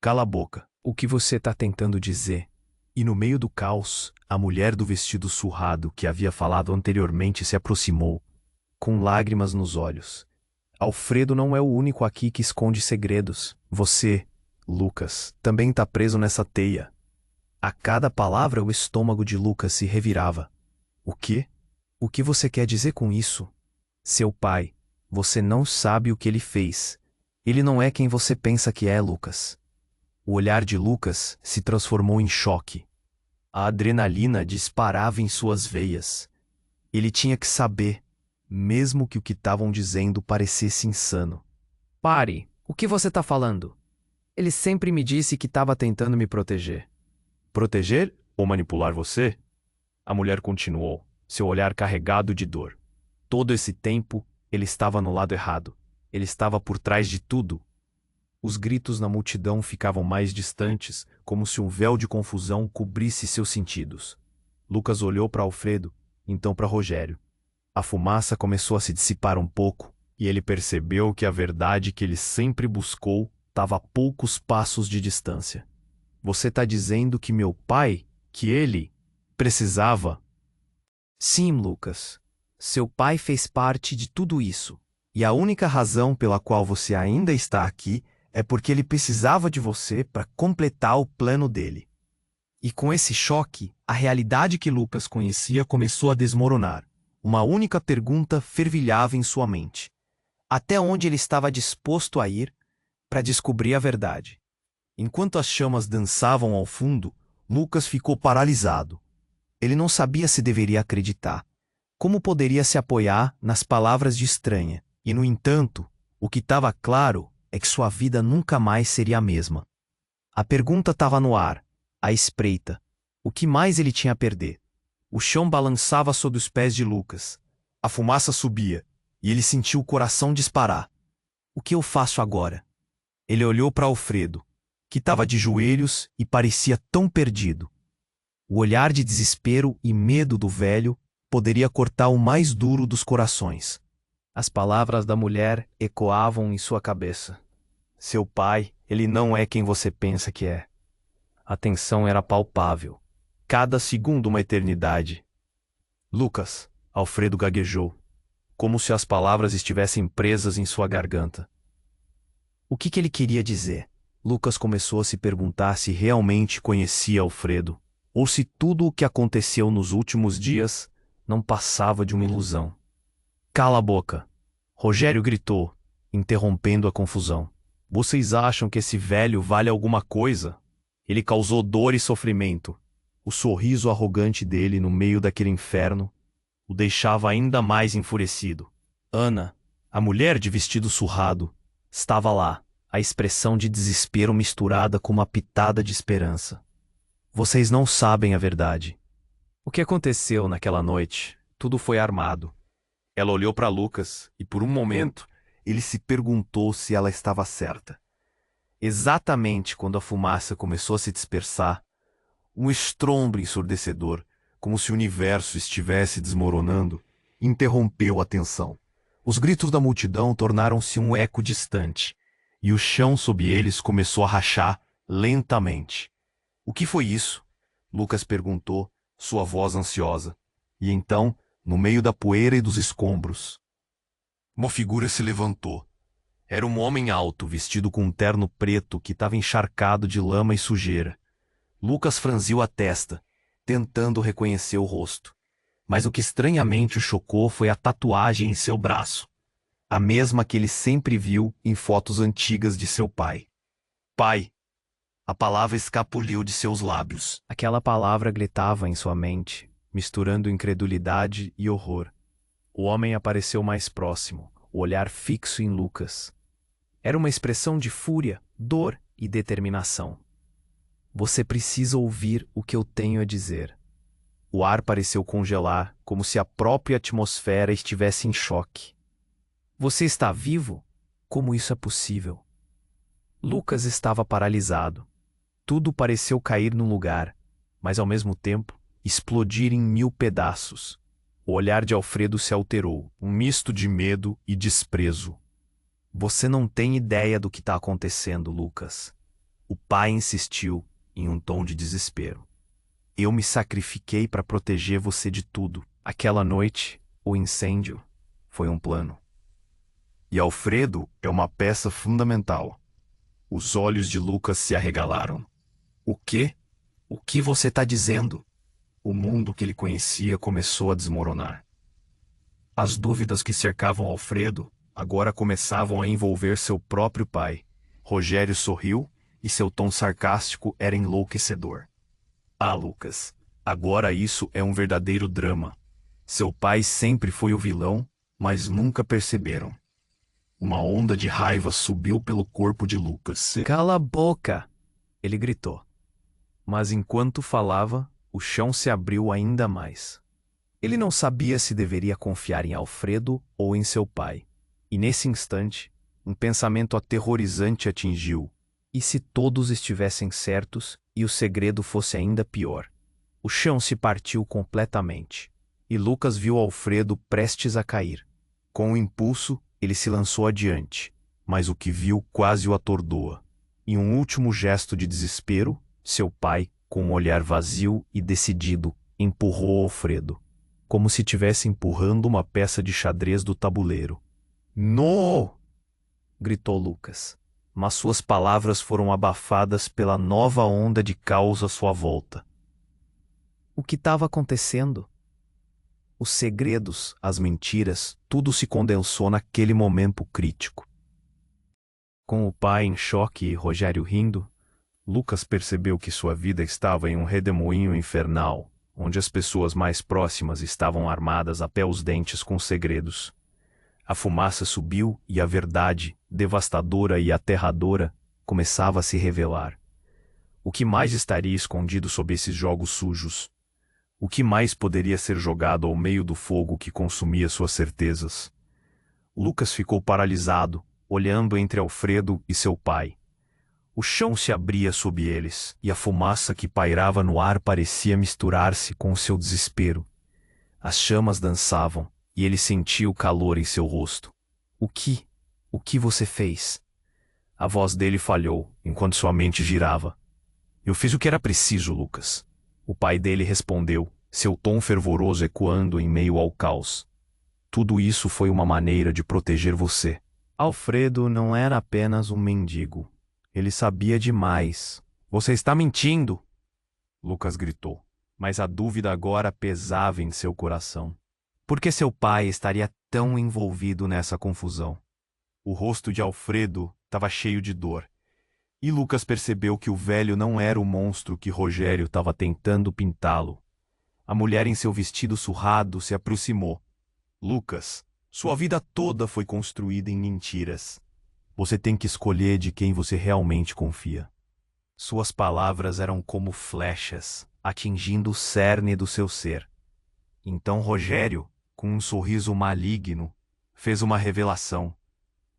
Cala a boca. O que você está tentando dizer? E no meio do caos, a mulher do vestido surrado que havia falado anteriormente se aproximou, com lágrimas nos olhos. Alfredo não é o único aqui que esconde segredos. Você, Lucas, também está preso nessa teia. A cada palavra, o estômago de Lucas se revirava. O quê? O que você quer dizer com isso? Seu pai, você não sabe o que ele fez. Ele não é quem você pensa que é, Lucas. O olhar de Lucas se transformou em choque. A adrenalina disparava em suas veias. Ele tinha que saber, mesmo que o que estavam dizendo parecesse insano. Pare! O que você está falando? Ele sempre me disse que estava tentando me proteger. Proteger ou manipular você? A mulher continuou, seu olhar carregado de dor. Todo esse tempo, ele estava no lado errado. Ele estava por trás de tudo. Os gritos na multidão ficavam mais distantes, como se um véu de confusão cobrisse seus sentidos. Lucas olhou para Alfredo, então para Rogério. A fumaça começou a se dissipar um pouco, e ele percebeu que a verdade que ele sempre buscou estava a poucos passos de distância. Você está dizendo que meu pai, que ele, precisava? Sim, Lucas. Seu pai fez parte de tudo isso. E a única razão pela qual você ainda está aqui é porque ele precisava de você para completar o plano dele. E com esse choque, a realidade que Lucas conhecia começou a desmoronar. Uma única pergunta fervilhava em sua mente. Até onde ele estava disposto a ir para descobrir a verdade? Enquanto as chamas dançavam ao fundo, Lucas ficou paralisado. Ele não sabia se deveria acreditar. Como poderia se apoiar nas palavras de estranha? E, no entanto, o que estava claro é que sua vida nunca mais seria a mesma. A pergunta estava no ar, à espreita. O que mais ele tinha a perder? O chão balançava sob os pés de Lucas. A fumaça subia, e ele sentiu o coração disparar. O que eu faço agora? Ele olhou para Alfredo, que estava de joelhos e parecia tão perdido. O olhar de desespero e medo do velho poderia cortar o mais duro dos corações. As palavras da mulher ecoavam em sua cabeça. Seu pai, ele não é quem você pensa que é. A tensão era palpável. Cada segundo uma eternidade. Lucas, Alfredo gaguejou, como se as palavras estivessem presas em sua garganta. O que ele queria dizer? Lucas começou a se perguntar se realmente conhecia Alfredo, ou se tudo o que aconteceu nos últimos dias não passava de uma ilusão. Cala a boca! Rogério gritou, interrompendo a confusão. Vocês acham que esse velho vale alguma coisa? Ele causou dor e sofrimento. O sorriso arrogante dele no meio daquele inferno o deixava ainda mais enfurecido. Ana, a mulher de vestido surrado, estava lá, a expressão de desespero misturada com uma pitada de esperança. Vocês não sabem a verdade. O que aconteceu naquela noite? Tudo foi armado. Ela olhou para Lucas e, por um momento, ele se perguntou se ela estava certa. Exatamente quando a fumaça começou a se dispersar, um estrondo ensurdecedor, como se o universo estivesse desmoronando, interrompeu a tensão. Os gritos da multidão tornaram-se um eco distante, e o chão sob eles começou a rachar lentamente. O que foi isso? Lucas perguntou, sua voz ansiosa. E então, no meio da poeira e dos escombros, uma figura se levantou. Era um homem alto, vestido com um terno preto que estava encharcado de lama e sujeira. Lucas franziu a testa, tentando reconhecer o rosto. Mas o que estranhamente o chocou foi a tatuagem em seu braço. A mesma que ele sempre viu em fotos antigas de seu pai. Pai! A palavra escapuliu de seus lábios. Aquela palavra gritava em sua mente, misturando incredulidade e horror. O homem apareceu mais próximo, o olhar fixo em Lucas. Era uma expressão de fúria, dor e determinação. Você precisa ouvir o que eu tenho a dizer. O ar pareceu congelar, como se a própria atmosfera estivesse em choque. Você está vivo? Como isso é possível? Lucas estava paralisado. Tudo pareceu cair no lugar, mas ao mesmo tempo explodir em 1000 pedaços. O olhar de Alfredo se alterou, um misto de medo e desprezo. Você não tem ideia do que está acontecendo, Lucas. O pai insistiu, em um tom de desespero. Eu me sacrifiquei para proteger você de tudo. Aquela noite, o incêndio foi um plano. E Alfredo é uma peça fundamental. Os olhos de Lucas se arregalaram. O quê? O que você está dizendo? O mundo que ele conhecia começou a desmoronar. As dúvidas que cercavam Alfredo agora começavam a envolver seu próprio pai. Rogério sorriu e seu tom sarcástico era enlouquecedor. Ah, Lucas, agora isso é um verdadeiro drama. Seu pai sempre foi o vilão, mas nunca perceberam. Uma onda de raiva subiu pelo corpo de Lucas. Cala a boca! Ele gritou. Mas enquanto falava, o chão se abriu ainda mais. Ele não sabia se deveria confiar em Alfredo ou em seu pai. E nesse instante, um pensamento aterrorizante atingiu. E se todos estivessem certos e o segredo fosse ainda pior? O chão se partiu completamente. E Lucas viu Alfredo prestes a cair. Com um impulso, ele se lançou adiante, mas o que viu quase o atordoa. Em um último gesto de desespero, seu pai, com um olhar vazio e decidido, empurrou Alfredo, como se estivesse empurrando uma peça de xadrez do tabuleiro. "No!" gritou Lucas, mas suas palavras foram abafadas pela nova onda de caos à sua volta. O que estava acontecendo? Os segredos, as mentiras, tudo se condensou naquele momento crítico. Com o pai em choque e Rogério rindo, Lucas percebeu que sua vida estava em um redemoinho infernal, onde as pessoas mais próximas estavam armadas até os dentes com segredos. A fumaça subiu e a verdade, devastadora e aterradora, começava a se revelar. O que mais estaria escondido sob esses jogos sujos? O que mais poderia ser jogado ao meio do fogo que consumia suas certezas? Lucas ficou paralisado, olhando entre Alfredo e seu pai. O chão se abria sob eles, e a fumaça que pairava no ar parecia misturar-se com o seu desespero. As chamas dançavam, e ele sentia o calor em seu rosto. O que você fez? A voz dele falhou, enquanto sua mente girava. Eu fiz o que era preciso, Lucas. O pai dele respondeu, seu tom fervoroso ecoando em meio ao caos. Tudo isso foi uma maneira de proteger você. Alfredo não era apenas um mendigo. Ele sabia demais. Você está mentindo! Lucas gritou, mas a dúvida agora pesava em seu coração. Por que seu pai estaria tão envolvido nessa confusão? O rosto de Alfredo estava cheio de dor. E Lucas percebeu que o velho não era o monstro que Rogério estava tentando pintá-lo. A mulher em seu vestido surrado se aproximou. Lucas, sua vida toda foi construída em mentiras. Você tem que escolher de quem você realmente confia. Suas palavras eram como flechas, atingindo o cerne do seu ser. Então Rogério, com um sorriso maligno, fez uma revelação.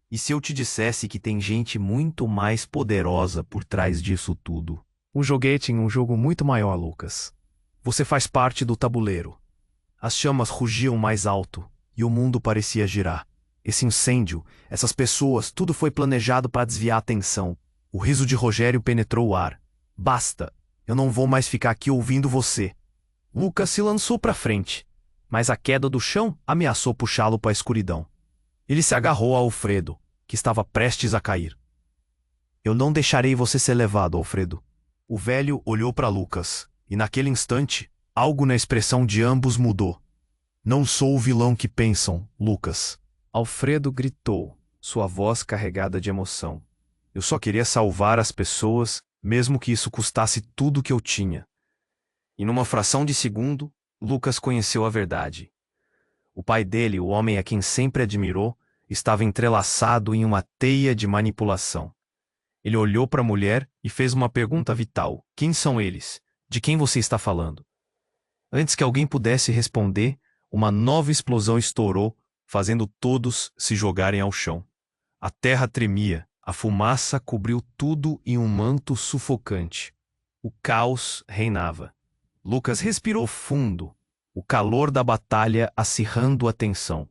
E se eu te dissesse que tem gente muito mais poderosa por trás disso tudo? Um joguete em um jogo muito maior, Lucas. Você faz parte do tabuleiro. As chamas rugiam mais alto e o mundo parecia girar. Esse incêndio, essas pessoas, tudo foi planejado para desviar a atenção. O riso de Rogério penetrou o ar. Basta! Eu não vou mais ficar aqui ouvindo você. Lucas se lançou para frente, mas a queda do chão ameaçou puxá-lo para a escuridão. Ele se agarrou a Alfredo, que estava prestes a cair. Eu não deixarei você ser levado, Alfredo. O velho olhou para Lucas, e naquele instante, algo na expressão de ambos mudou. Não sou o vilão que pensam, Lucas. Alfredo gritou, sua voz carregada de emoção. Eu só queria salvar as pessoas, mesmo que isso custasse tudo que eu tinha. E numa fração de segundo, Lucas conheceu a verdade. O pai dele, o homem a quem sempre admirou, estava entrelaçado em uma teia de manipulação. Ele olhou para a mulher e fez uma pergunta vital. Quem são eles? De quem você está falando? Antes que alguém pudesse responder, uma nova explosão estourou, fazendo todos se jogarem ao chão. A terra tremia, a fumaça cobriu tudo em um manto sufocante. O caos reinava. Lucas respirou fundo, o calor da batalha acirrando a tensão.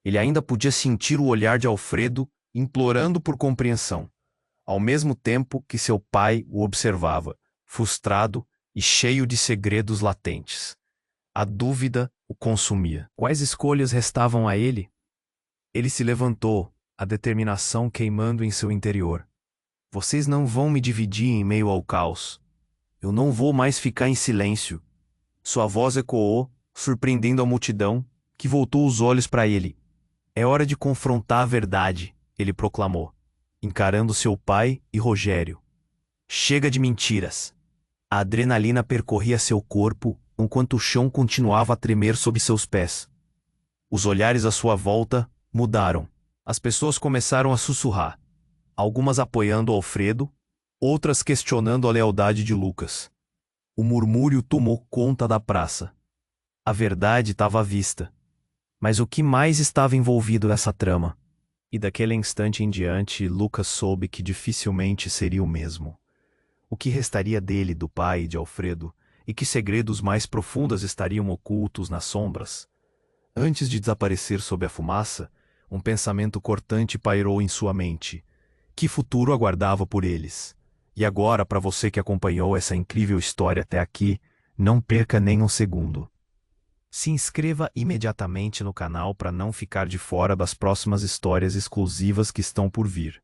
Ele ainda podia sentir o olhar de Alfredo implorando por compreensão, ao mesmo tempo que seu pai o observava, frustrado e cheio de segredos latentes. A dúvida o consumia. Quais escolhas restavam a ele? Ele se levantou, a determinação queimando em seu interior. Vocês não vão me dividir em meio ao caos. Eu não vou mais ficar em silêncio. Sua voz ecoou, surpreendendo a multidão, que voltou os olhos para ele. É hora de confrontar a verdade, ele proclamou, encarando seu pai e Rogério. Chega de mentiras. A adrenalina percorria seu corpo, enquanto o chão continuava a tremer sob seus pés. Os olhares à sua volta mudaram. As pessoas começaram a sussurrar, algumas apoiando Alfredo, outras questionando a lealdade de Lucas. O murmúrio tomou conta da praça. A verdade estava à vista. Mas o que mais estava envolvido nessa trama? E daquele instante em diante, Lucas soube que dificilmente seria o mesmo. O que restaria dele, do pai e de Alfredo, e que segredos mais profundos estariam ocultos nas sombras? Antes de desaparecer sob a fumaça, um pensamento cortante pairou em sua mente. Que futuro aguardava por eles? E agora, para você que acompanhou essa incrível história até aqui, não perca nem um segundo. Se inscreva imediatamente no canal para não ficar de fora das próximas histórias exclusivas que estão por vir.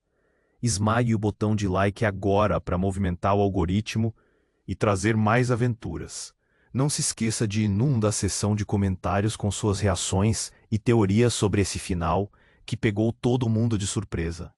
Esmague o botão de like agora para movimentar o algoritmo e trazer mais aventuras. Não se esqueça de inundar a seção de comentários com suas reações e teorias sobre esse final que pegou todo mundo de surpresa.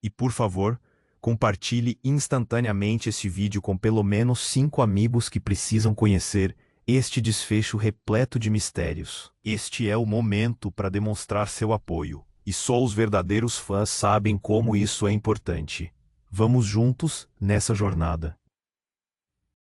E por favor, compartilhe instantaneamente esse vídeo com pelo menos 5 amigos que precisam conhecer este desfecho repleto de mistérios. Este é o momento para demonstrar seu apoio, e só os verdadeiros fãs sabem como isso é importante. Vamos juntos nessa jornada.